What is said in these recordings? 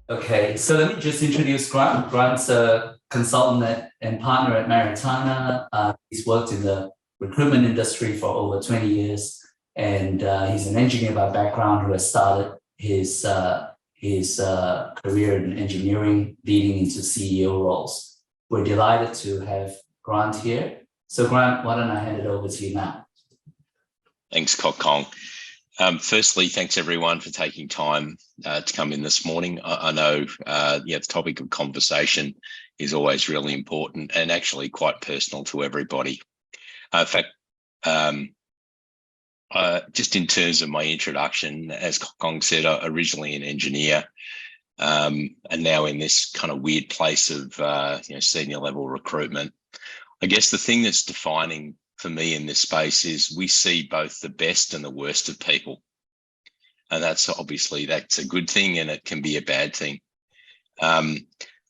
Okay, so let me just introduce Grant. Grant's a consultant and partner at Maritana. He's worked in the recruitment industry for over 20 years, and he's an engineer by background who has started his career in engineering, leading into CEO roles. We're delighted to have Grant here. So Grant, why don't I hand it over to you now? Thanks, Kok Kong. Firstly, thanks everyone for taking time to come in this morning. I know the topic of conversation is always really important and actually quite personal to everybody. In fact, just in terms of my introduction, as Kok Kong said, I'm originally an engineer and now in this kind of weird place of senior level recruitment. I guess the thing that's defining for me in this space is we see both the best and the worst of people. And that's a good thing and it can be a bad thing. From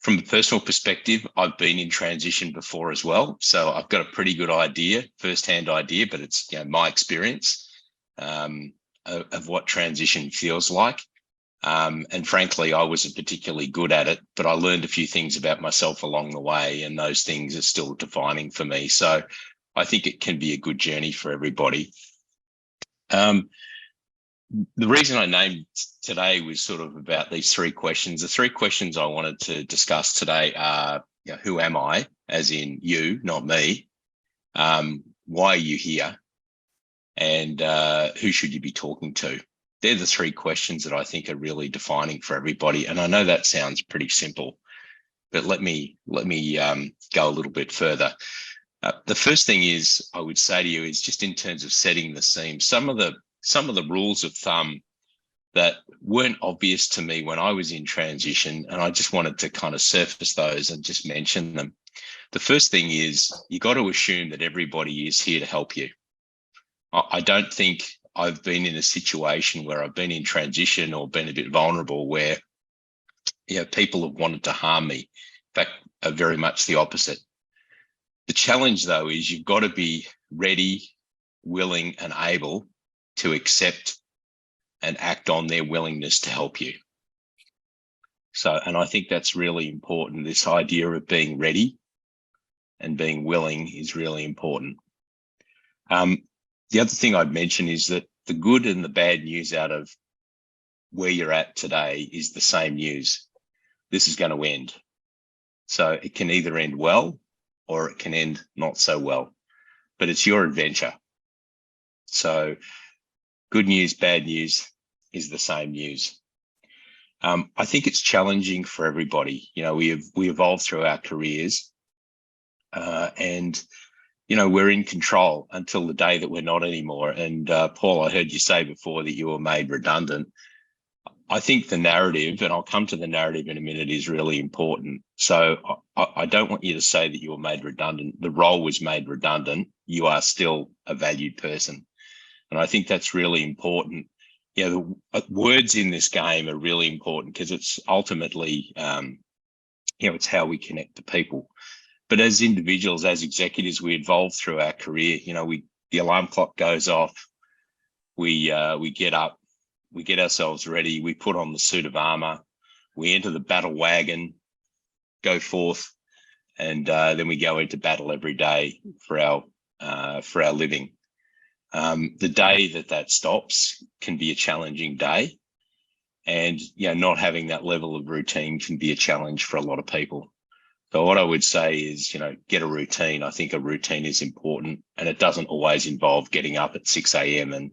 a personal perspective, I've been in transition before as well. So I've got a pretty good idea, first-hand idea, but it's my experience of what transition feels like. And frankly, I wasn't particularly good at it, but I learned a few things about myself along the way, and those things are still defining for me. So I think it can be a good journey for everybody. The reason I named today was sort of about these three questions. The three questions I wanted to discuss today are, who am I, as in you, not me? Why are you here? And who should you be talking to? They're the three questions that I think are really defining for everybody. And I know that sounds pretty simple, but let me go a little bit further. The first thing is I would say to you is just in terms of setting the scene, some of the rules of thumb that weren't obvious to me when I was in transition, and I just wanted to kind of surface those and just mention them. The first thing is you got to assume that everybody is here to help you. I don't think I've been in a situation where I've been in transition or been a bit vulnerable where people have wanted to harm me. In fact, very much the opposite. The challenge, though, is you've got to be ready, willing, and able to accept and act on their willingness to help you. So, and I think that's really important. This idea of being ready and being willing is really important. The other thing I'd mention is that the good and the bad news out of where you're at today is the same news. This is going to end. So it can either end well or it can end not so well, but it's your adventure. So good news, bad news is the same news. I think it's challenging for everybody. We evolve through our careers and we're in control until the day that we're not anymore. And Paul, I heard you say before that you were made redundant. I think the narrative, and I'll come to the narrative in a minute, is really important. So I don't want you to say that you were made redundant. The role was made redundant. You are still a valued person. And I think that's really important. The words in this game are really important because it's ultimately, it's how we connect to people. But as individuals, as executives, we evolve through our career. The alarm clock goes off. We get up. We get ourselves ready. We put on the suit of armor. We enter the battle wagon, go forth, and then we go into battle every day for our living. The day that stops can be a challenging day, and not having that level of routine can be a challenge for a lot of people. So what I would say is, get a routine. I think a routine is important, and it doesn't always involve getting up at 6 a.m. and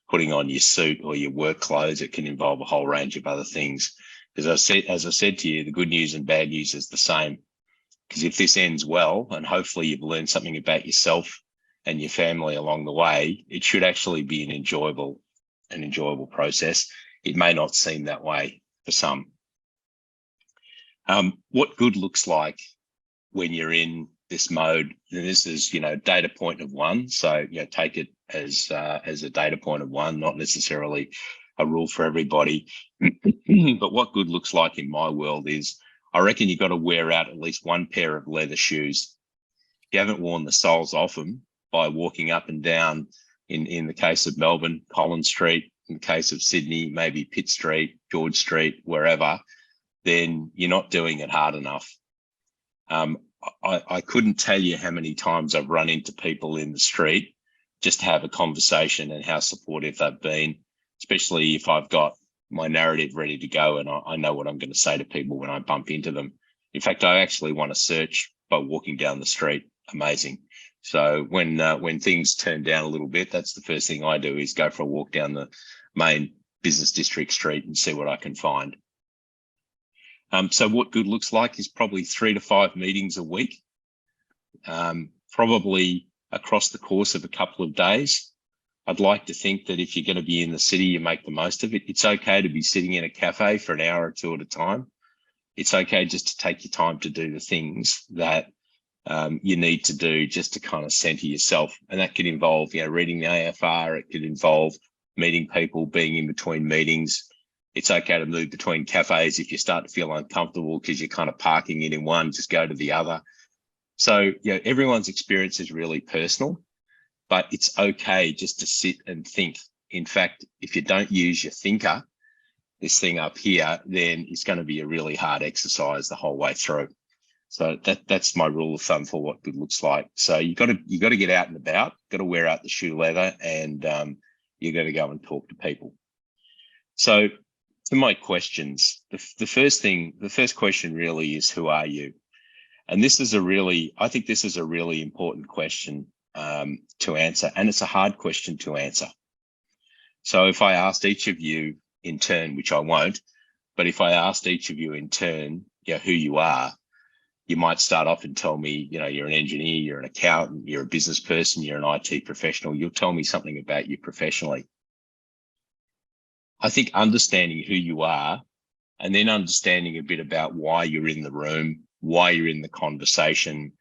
putting on your suit or your work clothes. It can involve a whole range of other things. As I said to you, the good news and bad news is the same. Because if this ends well, and hopefully you've learned something about yourself and your family along the way, it should actually be an enjoyable process. It may not seem that way for some. What good looks like when you're in this mode, and this is, data point of one. So, take it as a data point of one, not necessarily a rule for everybody. But what good looks like in my world is, I reckon you've got to wear out at least one pair of leather shoes. If you haven't worn the soles off them by walking up and down, in the case of Melbourne, Collins Street, in the case of Sydney, maybe Pitt Street, George Street, wherever, then you're not doing it hard enough. I couldn't tell you how many times I've run into people in the street just to have a conversation and how supportive they've been, especially if I've got my narrative ready to go and I know what I'm going to say to people when I bump into them. In fact, I actually want to search by walking down the street. Amazing. So when things turn down a little bit, that's the first thing I do is go for a walk down the main business district street and see what I can find. So what good looks like is probably 3 to 5 meetings a week, probably across the course of a couple of days. I'd like to think that if you're going to be in the city, you make the most of it. It's okay to be sitting in a cafe for an hour or two at a time. It's okay just to take your time to do the things that you need to do just to kind of center yourself. And that could involve, reading the AFR. It could involve meeting people, being in between meetings. It's okay to move between cafes if you start to feel uncomfortable because you're kind of parking it in one, just go to the other. So, everyone's experience is really personal, but it's okay just to sit and think. In fact, if you don't use your thinker, this thing up here, then it's going to be a really hard exercise the whole way through. So that's my rule of thumb for what good looks like. So you got to get out and about, got to wear out the shoe leather, and you got to go and talk to people. So to my questions, the first question really is, who are you? And I think this is a really important question to answer, and it's a hard question to answer. So if I asked each of you in turn, which I won't, but if I asked each of you in turn, who you are, you might start off and tell me, you're an engineer, you're an accountant, you're a business person, you're an IT professional. You'll tell me something about you professionally. I think understanding who you are and then understanding a bit about why you're in the room, why you're in the conversation,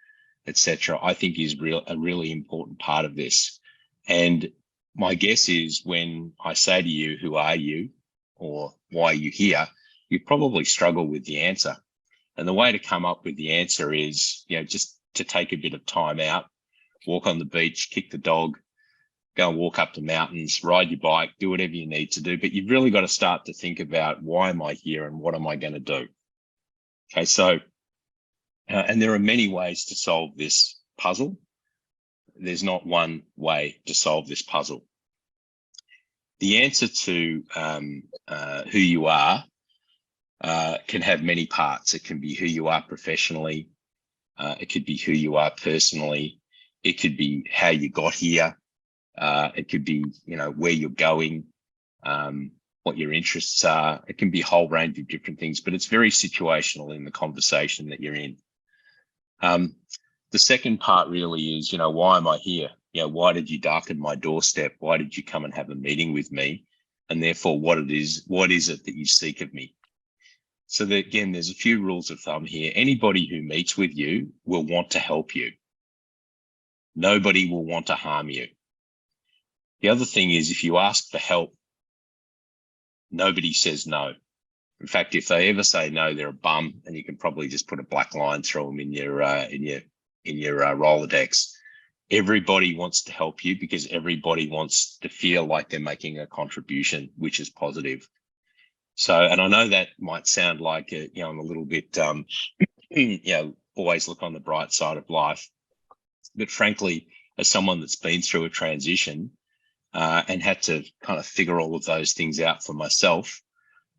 etc., I think is a really important part of this. And my guess is when I say to you, who are you, or why are you here, you probably struggle with the answer. And the way to come up with the answer is, just to take a bit of time out, walk on the beach, kick the dog, go and walk up the mountains, ride your bike, do whatever you need to do. But you've really got to start to think about, why am I here and what am I going to do? Okay, so, and there are many ways to solve this puzzle. There's not one way to solve this puzzle. The answer to who you are can have many parts. It can be who you are professionally. It could be who you are personally. It could be how you got here. It could be, where you're going, what your interests are. It can be a whole range of different things, but it's very situational in the conversation that you're in. The second part really is, why am I here? Why did you darken my doorstep? Why did you come and have a meeting with me? And therefore, what is it that you seek of me? So that, again, there's a few rules of thumb here. Anybody who meets with you will want to help you. Nobody will want to harm you. The other thing is, if you ask for help, nobody says no. In fact, if they ever say no, they're a bum, and you can probably just put a black line through them in your Rolodex. Everybody wants to help you because everybody wants to feel like they're making a contribution, which is positive. So, and I know that might sound like, I'm a little bit, always look on the bright side of life. But frankly, as someone that's been through a transition and had to kind of figure all of those things out for myself,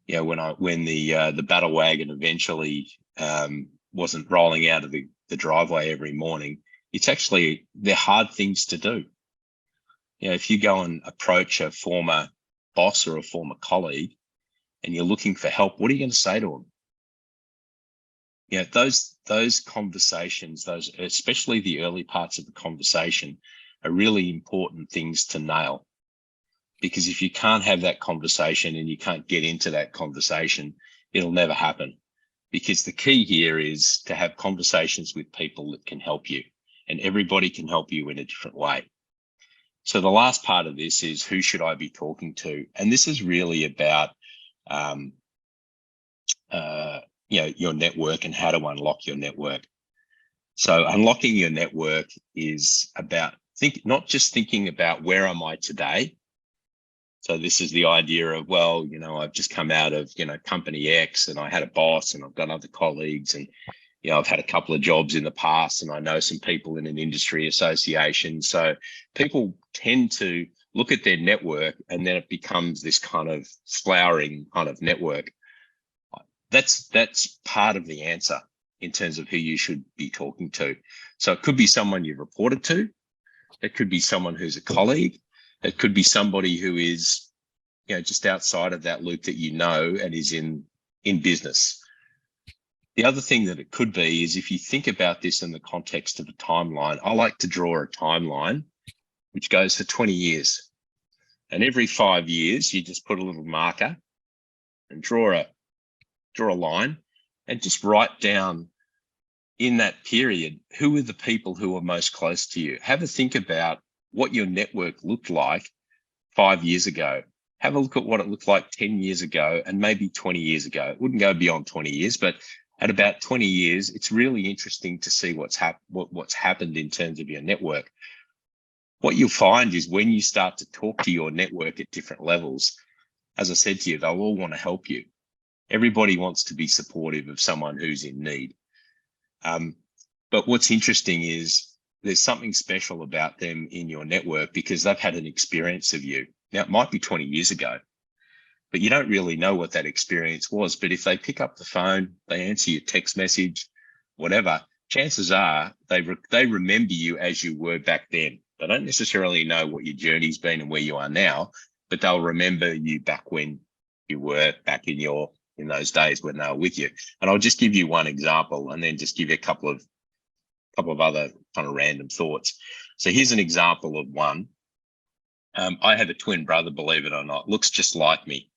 when the battle wagon eventually wasn't rolling out of the driveway every morning, they're hard things to do. If you go and approach a former boss or a former colleague and you're looking for help, what are you going to say to them? Those conversations, especially the early parts of the conversation, are really important things to nail. Because if you can't have that conversation and you can't get into that conversation, it'll never happen. Because the key here is to have conversations with people that can help you, and everybody can help you in a different way. So the last part of this is, who should I be talking to? And this is really about, your network and how to unlock your network. So unlocking your network is about not just thinking about where am I today. So this is the idea of, well, I've just come out of, company X and I had a boss and I've got other colleagues and, I've had a couple of jobs in the past and I know some people in an industry association. So people tend to look at their network and then it becomes this kind of flowering kind of network. That's part of the answer in terms of who you should be talking to. So it could be someone you've reported to. It could be someone who's a colleague. It could be somebody who is, just outside of that loop that and is in business. The other thing that it could be is if you think about this in the context of a timeline, I like to draw a timeline which goes for 20 years. And every 5 years, you just put a little marker and draw a line and just write down in that period, who are the people who are most close to you? Have a think about what your network looked like 5 years ago. Have a look at what it looked like 10 years ago and maybe 20 years ago. It wouldn't go beyond 20 years, but at about 20 years, it's really interesting to see what's happened in terms of your network. What you'll find is when you start to talk to your network at different levels, as I said to you, they'll all want to help you. Everybody wants to be supportive of someone who's in need. But what's interesting is there's something special about them in your network because they've had an experience of you. Now, it might be 20 years ago, but you don't really know what that experience was. But if they pick up the phone, they answer your text message, whatever, chances are they remember you as you were back then. They don't necessarily know what your journey's been and where you are now, but they'll remember you back when you were back in those days when they were with you. And I'll just give you one example and then just give you a couple of other kind of random thoughts. So here's an example of one. I have a twin brother, believe it or not, looks just like me.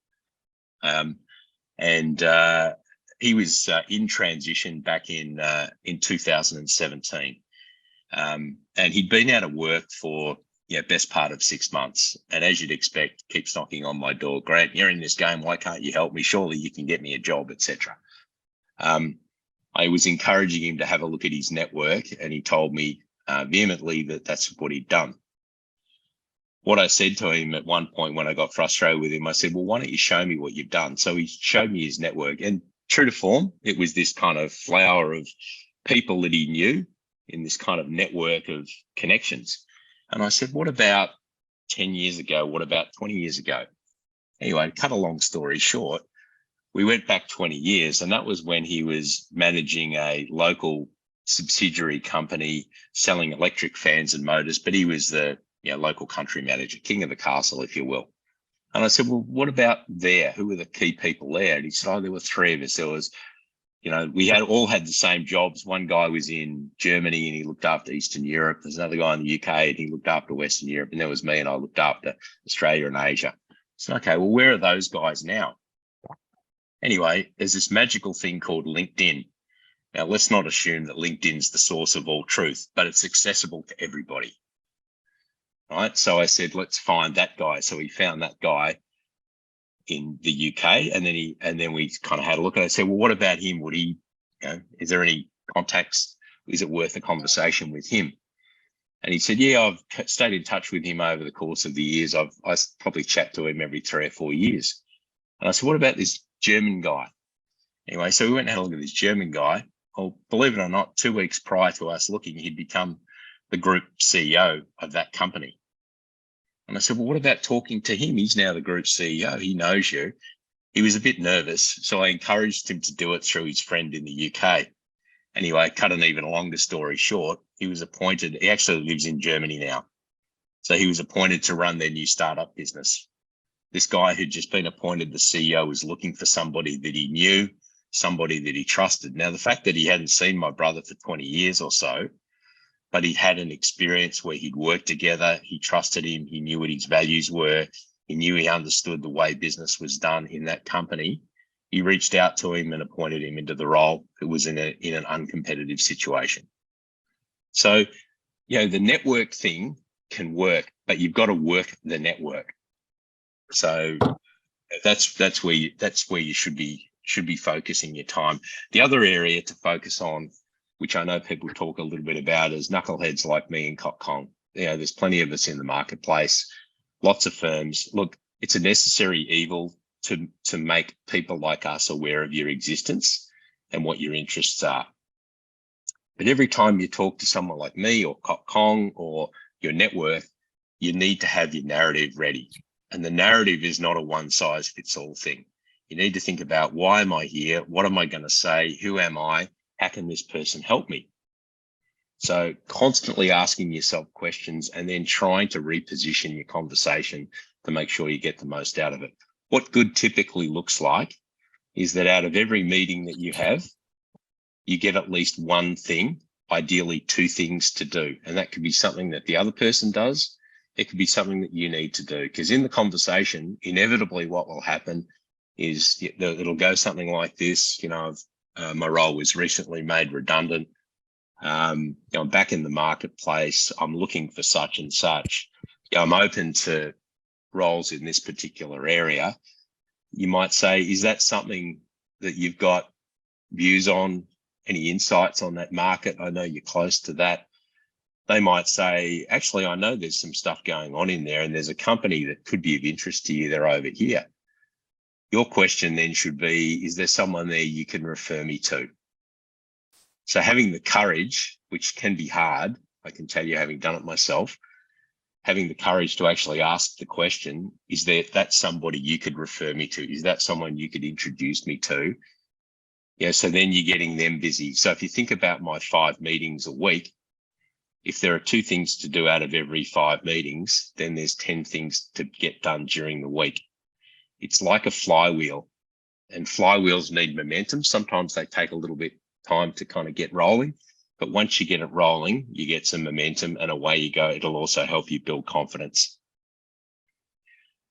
He was in transition back in 2017. And he'd been out of work for best part of 6 months. And as you'd expect, keeps knocking on my door. Grant, you're in this game. Why can't you help me? Surely you can get me a job, etc. I was encouraging him to have a look at his network, and he told me vehemently that that's what he'd done. What I said to him at one point when I got frustrated with him, I said, well, why don't you show me what you've done? So he showed me his network, and true to form, it was this kind of flower of people that he knew in this kind of network of connections. And I said, what about 10 years ago? What about 20 years ago? Anyway, cut a long story short, we went back 20 years, and that was when he was managing a local subsidiary company selling electric fans and motors, but he was the local country manager, king of the castle, if you will. And I said, well, what about there? Who were the key people there? And he said, oh, there were three of us. There was, we all had the same jobs. One guy was in Germany and he looked after Eastern Europe. There's another guy in the UK and he looked after Western Europe. And there was me and I looked after Australia and Asia. So, okay, well, where are those guys now? Anyway, there's this magical thing called LinkedIn. Now, let's not assume that LinkedIn's the source of all truth, but it's accessible to everybody. Right. So I said, let's find that guy. So we found that guy in the UK, and then we kind of had a look. And I said, well, what about him? Would he, is there any contacts? Is it worth a conversation with him? And he said, yeah, I've stayed in touch with him over the course of the years. I probably chat to him every 3 or 4 years. And I said, what about this German guy? Anyway, so we went and had a look at this German guy. Well, believe it or not, 2 weeks prior to us looking, he'd become the group CEO of that company. And I said, well, what about talking to him? He's now the group CEO. He knows you. He was a bit nervous, so I encouraged him to do it through his friend in the UK. Anyway, cut an even longer story short, he was appointed. He actually lives in Germany now. So he was appointed to run their new startup business. This guy who'd just been appointed the CEO was looking for somebody that he knew, somebody that he trusted. Now, the fact that he hadn't seen my brother for 20 years or so, but he had an experience where he'd worked together. He trusted him. He knew what his values were. He knew he understood the way business was done in that company. He reached out to him and appointed him into the role. It was in an uncompetitive situation. So, the network thing can work, but you've got to work the network. So that's where you should be focusing your time. The other area to focus on, which I know people talk a little bit about, is knuckleheads like me and Cock Kong. There's plenty of us in the marketplace, lots of firms. Look, It's a necessary evil to make people like us aware of your existence and what your interests are. But every time you talk to someone like me or Kong or your net worth, you need to have your narrative ready. And the narrative is not a one-size-fits-all thing. You need to think about, why am I here? What am I going to say? Who am I? How can this person help me? So constantly asking yourself questions and then trying to reposition your conversation to make sure you get the most out of it. What good typically looks like is that out of every meeting that you have, you get at least one thing, ideally two things to do. And that could be something that the other person does. It could be something that you need to do, because in the conversation, inevitably what will happen is it'll go something like this. My role was recently made redundant. I'm back in the marketplace. I'm looking for such and such. I'm open to roles in this particular area. You might say, is that something that you've got views on? Any insights on that market? I know you're close to that. They might say, actually, I know there's some stuff going on in there and there's a company that could be of interest to you. They're over here. Your question then should be, is there someone there you can refer me to? So having the courage, which can be hard, I can tell you, having done it myself, having the courage to actually ask the question, is that somebody you could refer me to? Is that someone you could introduce me to? So then you're getting them busy. So if you think about my 5 meetings a week, if there are 2 things to do out of every 5 meetings, then there's 10 things to get done during the week. It's like a flywheel, and flywheels need momentum. Sometimes they take a little bit time to kind of get rolling, but once you get it rolling, you get some momentum and away you go. It'll also help you build confidence.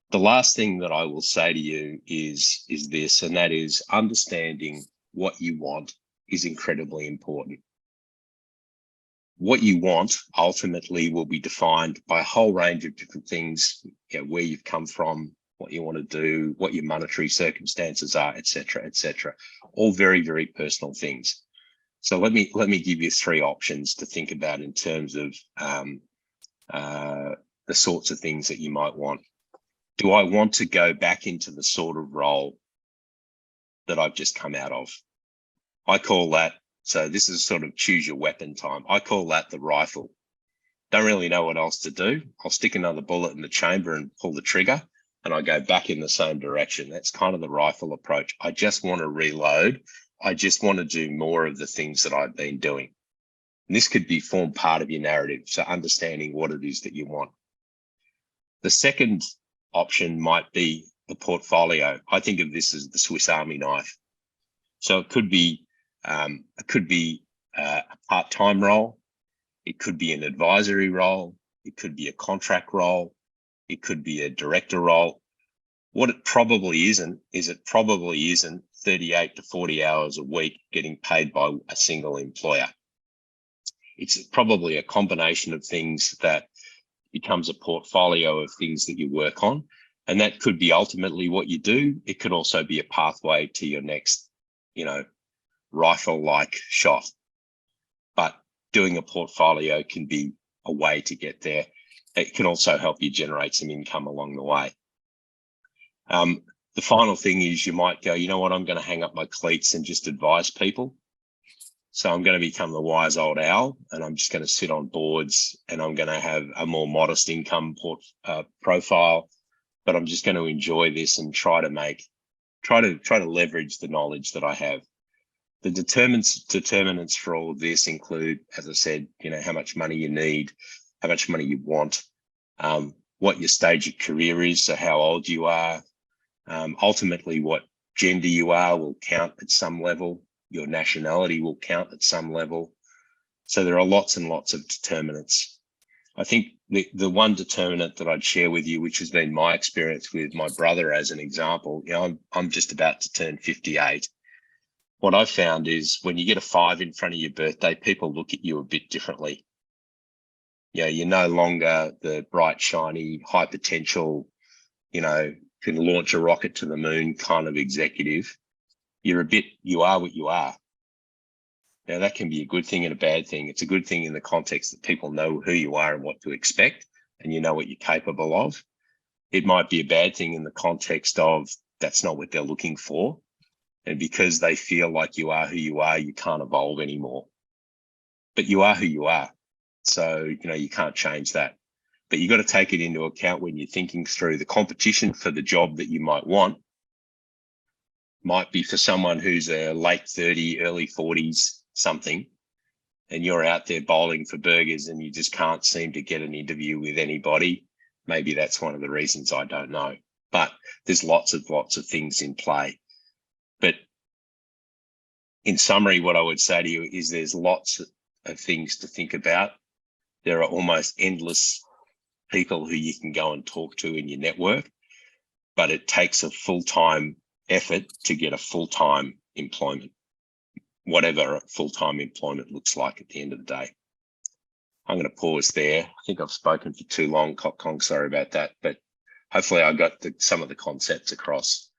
The last thing that I will say to you is this, and that is understanding what you want is incredibly important. What you want ultimately will be defined by a whole range of different things, where you've come from, what you want to do, what your monetary circumstances are, et cetera, all very, very personal things. So let me give you 3 options to think about in terms of the sorts of things that you might want. Do I want to go back into the sort of role that I've just come out of? I call that, so this is sort of choose your weapon time. I call that the rifle. Don't really know what else to do. I'll stick another bullet in the chamber and pull the trigger, and I go back in the same direction. That's kind of the rifle approach. I just want to reload. I just want to do more of the things that I've been doing. And this could form part of your narrative, so understanding what it is that you want. The second option might be the portfolio. I think of this as the Swiss Army knife. So it could be a part-time role. It could be an advisory role. It could be a contract role. It could be a director role. What it probably isn't is 38 to 40 hours a week getting paid by a single employer. It's probably a combination of things that becomes a portfolio of things that you work on. And that could be ultimately what you do. It could also be a pathway to your next, rifle-like shot. But doing a portfolio can be a way to get there. It can also help you generate some income along the way. The final thing is you might go, you know what, I'm going to hang up my cleats and just advise people. So I'm going to become the wise old owl, and I'm just going to sit on boards, and I'm going to have a more modest income profile, but I'm just going to enjoy this and try to leverage the knowledge that I have. The determinants for all of this include, as I said, how much money you need, how much money you want, what your stage of career is, so how old you are, ultimately what gender you are will count at some level. Your nationality will count at some level. So there are lots and lots of determinants. I think the one determinant that I'd share with you, which has been my experience with my brother as an example, I'm just about to turn 58. What I've found is when you get a 5 in front of your birthday, people look at you a bit differently. You're no longer the bright, shiny, high potential, can launch a rocket to the moon kind of executive. You are what you are. Now, that can be a good thing and a bad thing. It's a good thing in the context that people know who you are and what to expect, and you know what you're capable of. it might be a bad thing in the context of that's not what they're looking for. And because they feel like you are who you are, you can't evolve anymore. But you are who you are. So, you can't change that. But you've got to take it into account when you're thinking through the competition for the job that you might want. Might be for someone who's a late 30, early 40s, something, and you're out there bowling for burgers and you just can't seem to get an interview with anybody. Maybe that's one of the reasons, I don't know. But there's lots of things in play. But in summary, what I would say to you is there's lots of things to think about. There are almost endless people who you can go and talk to in your network, but it takes a full-time effort to get a full-time employment, whatever full-time employment looks like at the end of the day. I'm going to pause there. I think I've spoken for too long, Kong, sorry about that, but hopefully I got some of the concepts across.